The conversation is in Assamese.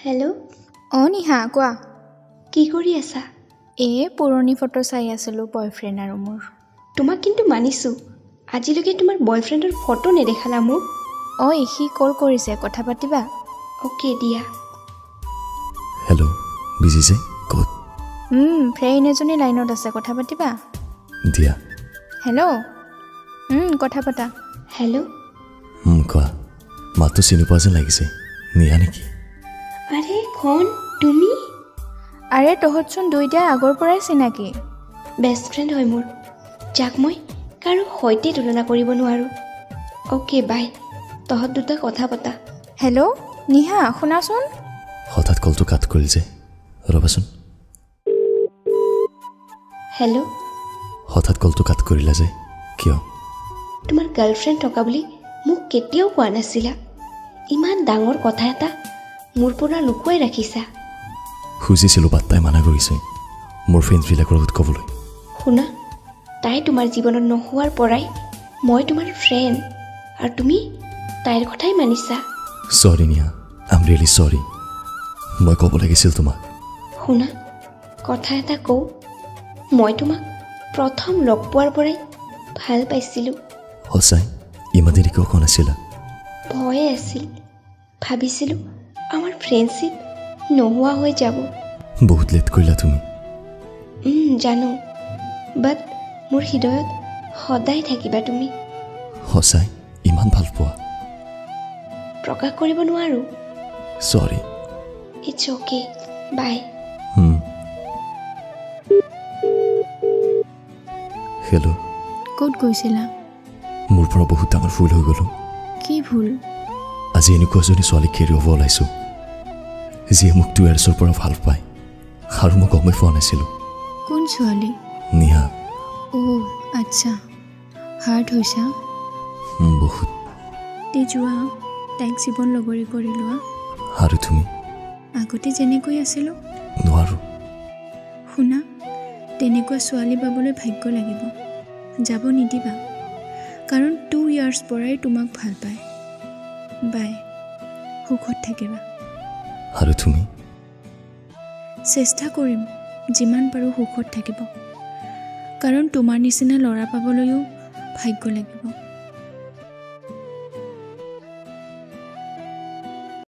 হেল্ল'। নিহা কোৱা। কি কৰি আছা? পুৰণি ফটো চাই আছিলোঁ বয়ফ্ৰেণ্ড আৰু মোৰ। তোমাক কিন্তু মানিছোঁ, আজিলৈকে তোমাৰ বয়ফ্ৰেণ্ডৰ ফটো নেদেখালা মোক। সি কল কৰিছে, কথা পাতিবা? অ'কে দিয়া। হেল্ল', বিজি যে ক'ত? ফ্ৰেণ্ড এজনী লাইনত আছে, কথা পাতিবা? দিয়া। হেল্ল', কথা পাতা। হেল্ল'। কোৱা। মাতটো চিনি পোৱা যেন লাগিছে, নিয়া নেকি? আৰে খন তুমি? আৰে তহঁতচোন দুইটাই আগৰ পৰাই চিনাকি। বেষ্ট ফ্ৰেণ্ড হয় মোৰ, যাক মই কাৰো সৈতে তুলনা কৰিব নোৱাৰোঁ। অ'কে বাই, তহঁত দুটা কথা পতা। হেল্ল', নিহা শুনাচোন। হঠাৎ কলটো কাট কৰিল যে, ৰ'বাচোন। হেল্ল'। হঠাৎ কলটো কাট কৰিলা যে, কিয়? তোমাৰ গাৰ্লফ্ৰেণ্ড থকা বুলি মোক কেতিয়াও কোৱা নাছিলা। ইমান ডাঙৰ কথা এটা মোৰ পৰা লুকুৱাই ৰাখিছা। খুজিছিলোঁ বাট তাই মানা কৰিছে মোৰ ফ্ৰেণ্ডছবিলাকৰ লগত ক'বলৈ। শুনা, তাই তোমাৰ জীৱনত নোহোৱাৰ পৰাই মই তোমাৰ ফ্ৰেণ্ড, আৰু তুমি তাইৰ কথাই মানিছা। চৰি নিয়া, আই এম ৰিয়েলি চৰি। মই ক'ব লাগিছিল তোমাক। শুনা, কথা এটা কওঁ, মই তোমাক প্ৰথম লগ পোৱাৰ পৰাই ভাল পাইছিলোঁ। সঁচাই? ইমান দেৰি কিয় কোৱা নাছিলা? ভয়ে আছিল, ভাবিছিলোঁ আমাৰ ফ্ৰেণ্ডশ্বিপ নোহোৱা হৈ যাব। বহুত লেট কৰিলা তুমি। জানো, বাট মোৰ হৃদয়ত সদায় থাকিবা তুমি। সঁচাই? ইমান ভাল পোৱা? প্ৰকাশ কৰিব নোৱাৰোঁ। Sorry. It's okay, bye. Hello'. ক'ত গৈছিলা? মোৰ পৰা বহুত ডাঙৰ ভুল হৈ গ'লো। কি ভুল? আজি এনেকুৱা এজনী ছোৱালীক হেৰুৱাব ওলাইছোঁ, যিয়ে মোক 2 yearsৰ পৰা ভাল পায়, আৰু মই গমেই পোৱা নাছিলোঁ। কোন ছোৱালী? নিহা। আচ্ছা, হাৰ্ট হৈছা? বহুত। যোৱা, তাইক জীৱন লগৰী কৰি লোৱা। আৰু তুমি? আগতে যেনেকৈ আছিলোঁ। নোৱাৰোঁ। শুনা, তেনেকুৱা ছোৱালী পাবলৈ ভাগ্য লাগিব, যাব নিদিবা, কাৰণ 2 years পৰাই তোমাক ভাল পায়। বাই, সুখত থাকিবা। আৰু তুমি? চেষ্টা কৰিম যিমান পাৰোঁ সুখত থাকিব, কাৰণ তোমাৰ নিচিনা ল'ৰা পাবলৈও ভাগ্য লাগিব।